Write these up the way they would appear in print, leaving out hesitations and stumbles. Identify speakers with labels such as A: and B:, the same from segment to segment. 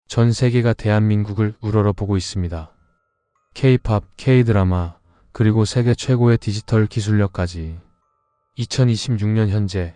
A: 전 세계가 대한민국을 우러러보고 있습니다. K-팝, K-드라마, 그리고 세계 최고의 디지털 기술력까지. 2026년 현재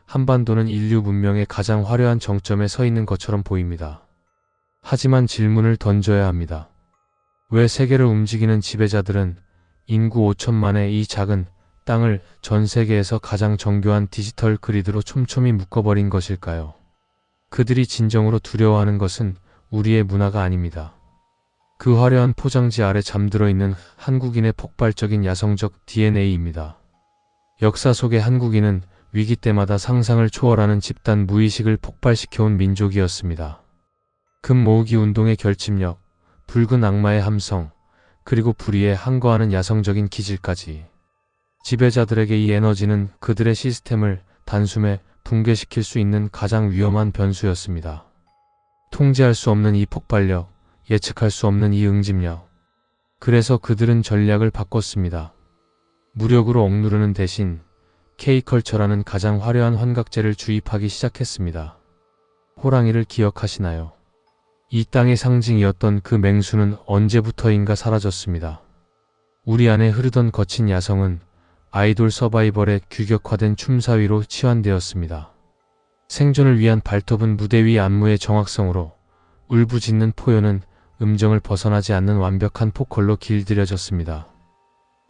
A: 한반도는 인류 문명의 가장 화려한 정점에 서 있는 것처럼 보입니다. 하지만 질문을 던져야 합니다. 왜 세계를 움직이는 지배자들은 인구 5천만의 이 작은 땅을 전 세계에서 가장 정교한 디지털 그리드로 촘촘히 묶어버린 것일까요? 그들이 진정으로 두려워하는 것은 우리의 문화가 아닙니다. 그 화려한 포장지 아래 잠들어 있는 한국인의 폭발적인 야성적 DNA입니다. 역사 속의 한국인은 위기 때마다 상상을 초월하는 집단 무의식을 폭발시켜온 민족이었습니다. 금 모으기 운동의 결집력, 붉은 악마의 함성, 그리고 불의에 항거하는 야성적인 기질까지. 지배자들에게 이 에너지는 그들의 시스템을 단숨에 붕괴시킬 수 있는 가장 위험한 변수였습니다. 통제할 수 없는 이 폭발력, 예측할 수 없는 이 응집력. 그래서 그들은 전략을 바꿨습니다. 무력으로 억누르는 대신 K컬처라는 가장 화려한 환각제를 주입하기 시작했습니다. 호랑이를 기억하시나요? 이 땅의 상징이었던 그 맹수는 언제부터인가 사라졌습니다. 우리 안에 흐르던 거친 야성은 아이돌 서바이벌의 규격화된 춤사위로 치환되었습니다. 생존을 위한 발톱은 무대 위 안무의 정확성으로, 울부짖는 포효는 음정을 벗어나지 않는 완벽한 포컬로 길들여졌습니다.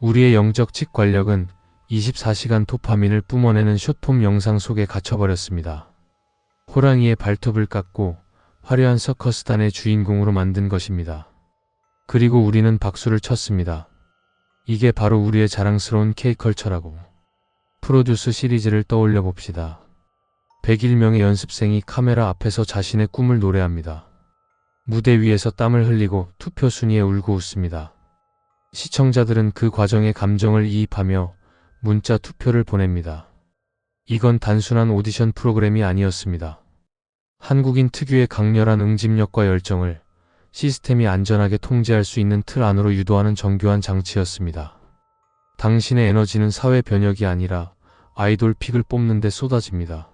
A: 우리의 영적 직관력은 24시간 도파민을 뿜어내는 숏폼 영상 속에 갇혀버렸습니다. 호랑이의 발톱을 깎고 화려한 서커스단의 주인공으로 만든 것입니다. 그리고 우리는 박수를 쳤습니다. 이게 바로 우리의 자랑스러운 K컬처라고. 프로듀스 시리즈를 떠올려 봅시다. 101명의 연습생이 카메라 앞에서 자신의 꿈을 노래합니다. 무대 위에서 땀을 흘리고 투표 순위에 울고 웃습니다. 시청자들은 그 과정에 감정을 이입하며 문자 투표를 보냅니다. 이건 단순한 오디션 프로그램이 아니었습니다. 한국인 특유의 강렬한 응집력과 열정을 시스템이 안전하게 통제할 수 있는 틀 안으로 유도하는 정교한 장치였습니다. 당신의 에너지는 사회 변혁이 아니라 아이돌 픽을 뽑는 데 쏟아집니다.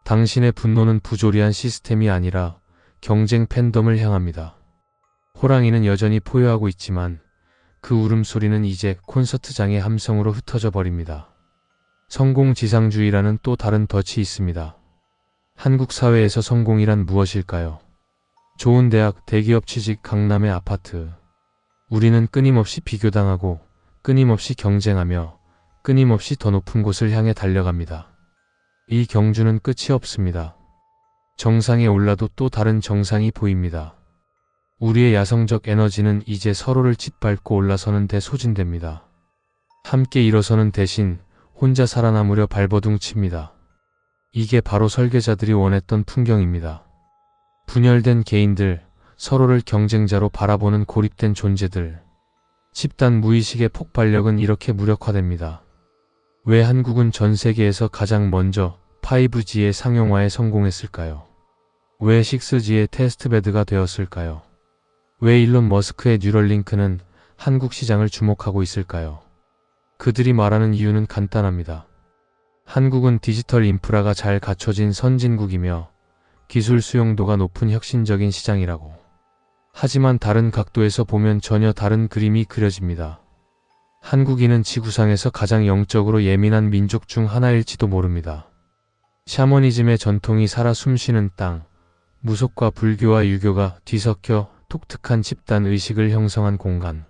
A: 당신의 분노는 부조리한 시스템이 아니라 경쟁 팬덤을 향합니다. 호랑이는 여전히 포효하고 있지만 그 울음소리는 이제 콘서트장의 함성으로 흩어져 버립니다. 성공지상주의라는 또 다른 덫이 있습니다. 한국 사회에서 성공이란 무엇일까요? 좋은 대학, 대기업 취직, 강남의 아파트. 우리는 끊임없이 비교당하고 끊임없이 경쟁하며 끊임없이 더 높은 곳을 향해 달려갑니다. 이 경주는 끝이 없습니다. 정상에 올라도 또 다른 정상이 보입니다. 우리의 야성적 에너지는 이제 서로를 짓밟고 올라서는 데 소진됩니다. 함께 일어서는 대신 혼자 살아남으려 발버둥 칩니다. 이게 바로 설계자들이 원했던 풍경입니다. 분열된 개인들, 서로를 경쟁자로 바라보는 고립된 존재들. 집단 무의식의 폭발력은 이렇게 무력화됩니다. 왜 한국은 전 세계에서 가장 먼저 5G의 상용화에 성공했을까요? 왜 6G의 테스트베드가 되었을까요? 왜 일론 머스크의 뉴럴링크는 한국 시장을 주목하고 있을까요? 그들이 말하는 이유는 간단합니다. 한국은 디지털 인프라가 잘 갖춰진 선진국이며 기술 수용도가 높은 혁신적인 시장이라고. 하지만 다른 각도에서 보면 전혀 다른 그림이 그려집니다. 한국인은 지구상에서 가장 영적으로 예민한 민족 중 하나일지도 모릅니다. 샤머니즘의 전통이 살아 숨쉬는 땅, 무속과 불교와 유교가 뒤섞여 독특한 집단 의식을 형성한 공간.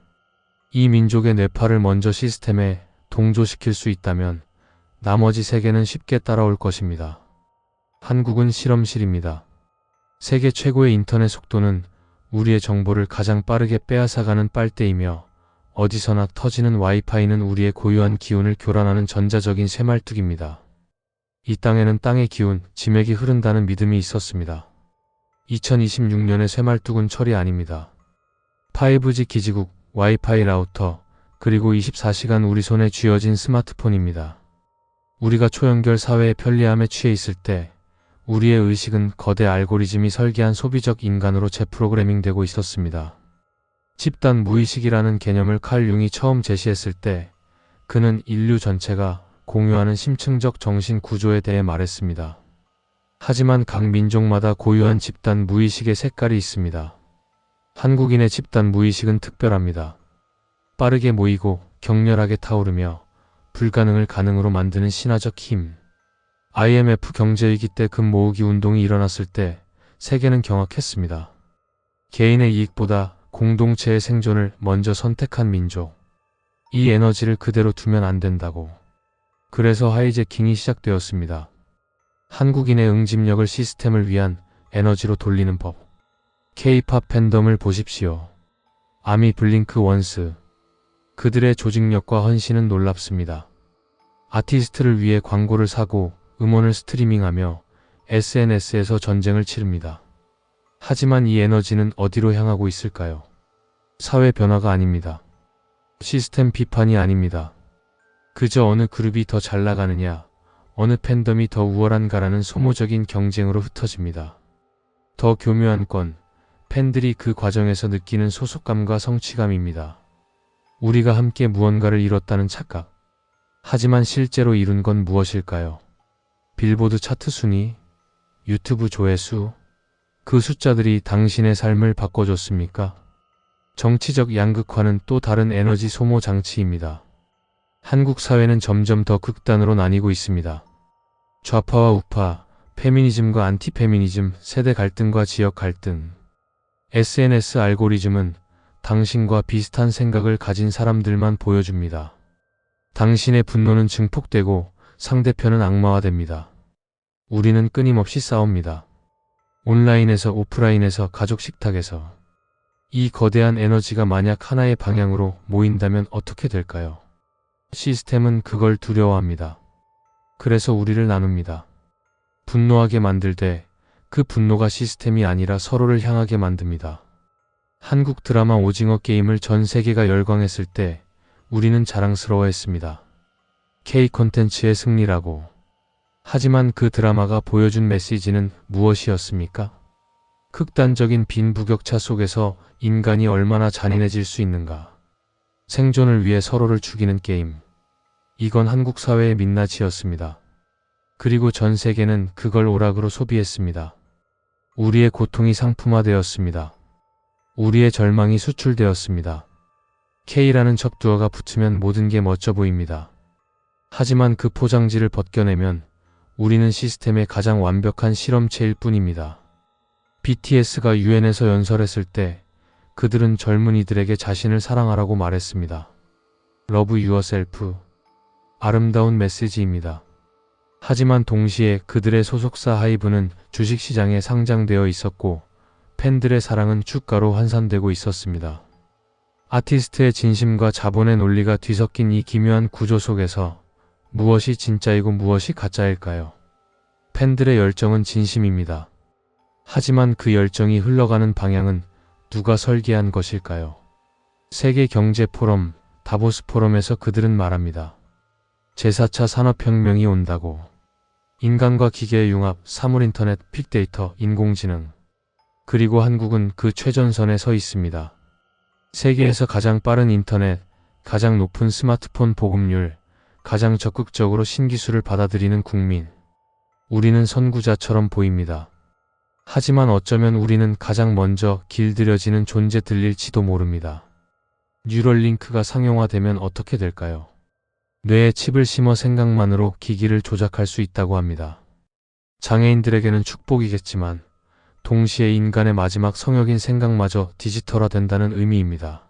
A: 이 민족의 뇌파를 먼저 시스템에 동조시킬 수 있다면 나머지 세계는 쉽게 따라올 것입니다. 한국은 실험실입니다. 세계 최고의 인터넷 속도는 우리의 정보를 가장 빠르게 빼앗아가는 빨대이며 어디서나 터지는 와이파이는 우리의 고유한 기운을 교란하는 전자적인 쇠말뚝입니다. 이 땅에는 땅의 기운, 지맥이 흐른다는 믿음이 있었습니다. 2026년의 쇠말뚝은 철이 아닙니다. 5G 기지국, 와이파이 라우터, 그리고 24시간 우리 손에 쥐어진 스마트폰입니다. 우리가 초연결 사회의 편리함에 취해 있을 때 우리의 의식은 거대 알고리즘이 설계한 소비적 인간으로 재프로그래밍되고 있었습니다. 집단 무의식이라는 개념을 칼 융이 처음 제시했을 때 그는 인류 전체가 공유하는 심층적 정신 구조에 대해 말했습니다. 하지만 각 민족마다 고유한 집단 무의식의 색깔이 있습니다. 한국인의 집단 무의식은 특별합니다. 빠르게 모이고 격렬하게 타오르며 불가능을 가능으로 만드는 신화적 힘. IMF 경제위기 때 금 모으기 운동이 일어났을 때 세계는 경악했습니다. 개인의 이익보다 공동체의 생존을 먼저 선택한 민족. 이 에너지를 그대로 두면 안 된다고. 그래서 하이제킹이 시작되었습니다. 한국인의 응집력을 시스템을 위한 에너지로 돌리는 법. K-팝 팬덤을 보십시오. 아미 블링크 원스. 그들의 조직력과 헌신은 놀랍습니다. 아티스트를 위해 광고를 사고 음원을 스트리밍하며 SNS에서 전쟁을 치릅니다. 하지만 이 에너지는 어디로 향하고 있을까요? 사회 변화가 아닙니다. 시스템 비판이 아닙니다. 그저 어느 그룹이 더 잘 나가느냐, 어느 팬덤이 더 우월한가라는 소모적인 경쟁으로 흩어집니다. 더 교묘한 건 팬들이 그 과정에서 느끼는 소속감과 성취감입니다. 우리가 함께 무언가를 이뤘다는 착각. 하지만 실제로 이룬 건 무엇일까요? 빌보드 차트 순위, 유튜브 조회수, 그 숫자들이 당신의 삶을 바꿔줬습니까? 정치적 양극화는 또 다른 에너지 소모 장치입니다. 한국 사회는 점점 더 극단으로 나뉘고 있습니다. 좌파와 우파, 페미니즘과 안티페미니즘, 세대 갈등과 지역 갈등. SNS 알고리즘은 당신과 비슷한 생각을 가진 사람들만 보여줍니다. 당신의 분노는 증폭되고 상대편은 악마화됩니다. 우리는 끊임없이 싸웁니다. 온라인에서 오프라인에서 가족 식탁에서. 이 거대한 에너지가 만약 하나의 방향으로 모인다면 어떻게 될까요? 시스템은 그걸 두려워합니다. 그래서 우리를 나눕니다. 분노하게 만들 때 그 분노가 시스템이 아니라 서로를 향하게 만듭니다. 한국 드라마 오징어 게임을 전 세계가 열광했을 때 우리는 자랑스러워했습니다. K 콘텐츠의 승리라고. 하지만 그 드라마가 보여준 메시지는 무엇이었습니까? 극단적인 빈부격차 속에서 인간이 얼마나 잔인해질 수 있는가. 생존을 위해 서로를 죽이는 게임. 이건 한국 사회의 민낯이었습니다. 그리고 전 세계는 그걸 오락으로 소비했습니다. 우리의 고통이 상품화되었습니다. 우리의 절망이 수출되었습니다. K라는 척두어가 붙으면 모든 게 멋져 보입니다. 하지만 그 포장지를 벗겨내면 우리는 시스템의 가장 완벽한 실험체일 뿐입니다. BTS가 UN에서 연설했을 때 그들은 젊은이들에게 자신을 사랑하라고 말했습니다. Love yourself. 아름다운 메시지입니다. 하지만 동시에 그들의 소속사 하이브는 주식시장에 상장되어 있었고 팬들의 사랑은 주가로 환산되고 있었습니다. 아티스트의 진심과 자본의 논리가 뒤섞인 이 기묘한 구조 속에서 무엇이 진짜이고 무엇이 가짜일까요? 팬들의 열정은 진심입니다. 하지만 그 열정이 흘러가는 방향은 누가 설계한 것일까요? 세계경제포럼, 다보스 포럼에서 그들은 말합니다. 제4차 산업혁명이 온다고. 인간과 기계의 융합, 사물인터넷, 빅데이터, 인공지능. 그리고 한국은 그 최전선에 서 있습니다. 세계에서 가장 빠른 인터넷, 가장 높은 스마트폰 보급률, 가장 적극적으로 신기술을 받아들이는 국민. 우리는 선구자처럼 보입니다. 하지만 어쩌면 우리는 가장 먼저 길들여지는 존재들일지도 모릅니다. 뉴럴링크가 상용화되면 어떻게 될까요? 뇌에 칩을 심어 생각만으로 기기를 조작할 수 있다고 합니다. 장애인들에게는 축복이겠지만 동시에 인간의 마지막 성역인 생각마저 디지털화된다는 의미입니다.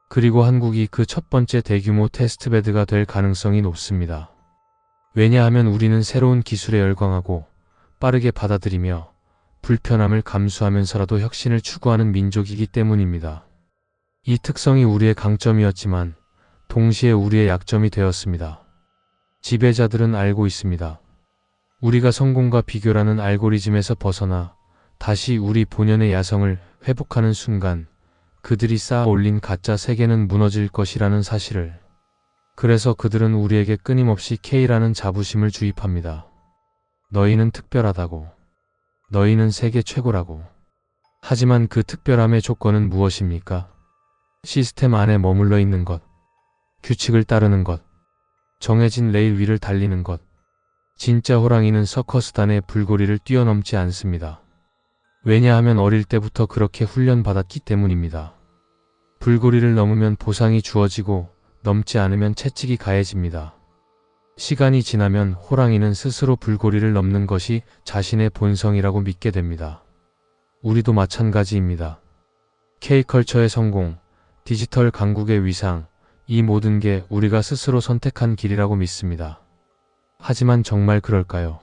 A: 그리고 한국이 그 첫 번째 대규모 테스트베드가 될 가능성이 높습니다. 왜냐하면 우리는 새로운 기술에 열광하고 빠르게 받아들이며 불편함을 감수하면서라도 혁신을 추구하는 민족이기 때문입니다. 이 특성이 우리의 강점이었지만 동시에 우리의 약점이 되었습니다. 지배자들은 알고 있습니다. 우리가 성공과 비교라는 알고리즘에서 벗어나 다시 우리 본연의 야성을 회복하는 순간 그들이 쌓아 올린 가짜 세계는 무너질 것이라는 사실을. 그래서 그들은 우리에게 끊임없이 K라는 자부심을 주입합니다. 너희는 특별하다고. 너희는 세계 최고라고. 하지만 그 특별함의 조건은 무엇입니까? 시스템 안에 머물러 있는 것. 규칙을 따르는 것, 정해진 레일 위를 달리는 것, 진짜 호랑이는 서커스단의 불고리를 뛰어넘지 않습니다. 왜냐하면 어릴 때부터 그렇게 훈련받았기 때문입니다. 불고리를 넘으면 보상이 주어지고 넘지 않으면 채찍이 가해집니다. 시간이 지나면 호랑이는 스스로 불고리를 넘는 것이 자신의 본성이라고 믿게 됩니다. 우리도 마찬가지입니다. K컬처의 성공, 디지털 강국의 위상, 이 모든 게 우리가 스스로 선택한 길이라고 믿습니다. 하지만 정말 그럴까요?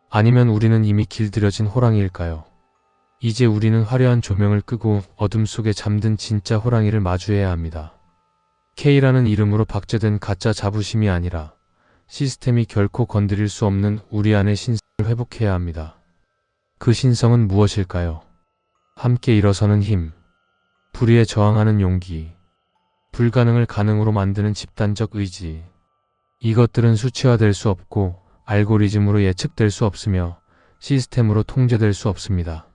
A: 아니면 우리는 이미 길들여진 호랑이일까요? 이제 우리는 화려한 조명을 끄고 어둠 속에 잠든 진짜 호랑이를 마주해야 합니다. K라는 이름으로 박제된 가짜 자부심이 아니라 시스템이 결코 건드릴 수 없는 우리 안의 신성을 회복해야 합니다. 그 신성은 무엇일까요? 함께 일어서는 힘, 불의에 저항하는 용기, 불가능을 가능으로 만드는 집단적 의지. 이것들은 수치화될 수 없고 알고리즘으로 예측될 수 없으며 시스템으로 통제될 수 없습니다.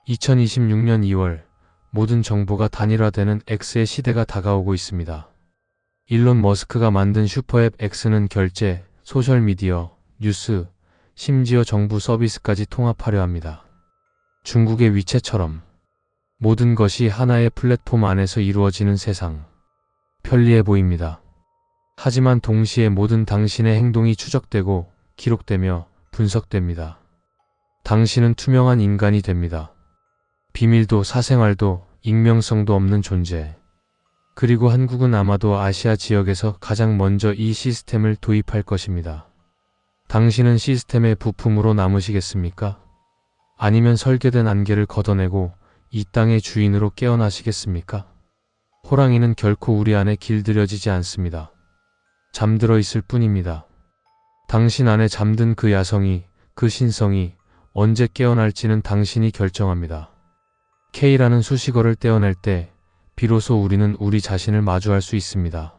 A: 2026년 2월 모든 정보가 단일화되는 X의 시대가 다가오고 있습니다. 일론 머스크가 만든 슈퍼앱 X는 결제, 소셜미디어, 뉴스, 심지어 정부 서비스까지 통합하려 합니다. 중국의 위챗처럼 모든 것이 하나의 플랫폼 안에서 이루어지는 세상. 편리해 보입니다. 하지만 동시에 모든 당신의 행동이 추적되고 기록되며 분석됩니다. 당신은 투명한 인간이 됩니다. 비밀도 사생활도 익명성도 없는 존재. 그리고 한국은 아마도 아시아 지역에서 가장 먼저 이 시스템을 도입할 것입니다. 당신은 시스템의 부품으로 남으시겠습니까? 아니면 설계된 안개를 걷어내고 이 땅의 주인으로 깨어나시겠습니까? 호랑이는 결코 우리 안에 길들여지지 않습니다. 잠들어 있을 뿐입니다. 당신 안에 잠든 그 야성이, 그 신성이 언제 깨어날지는 당신이 결정합니다. K라는 수식어를 떼어낼 때 비로소 우리는 우리 자신을 마주할 수 있습니다.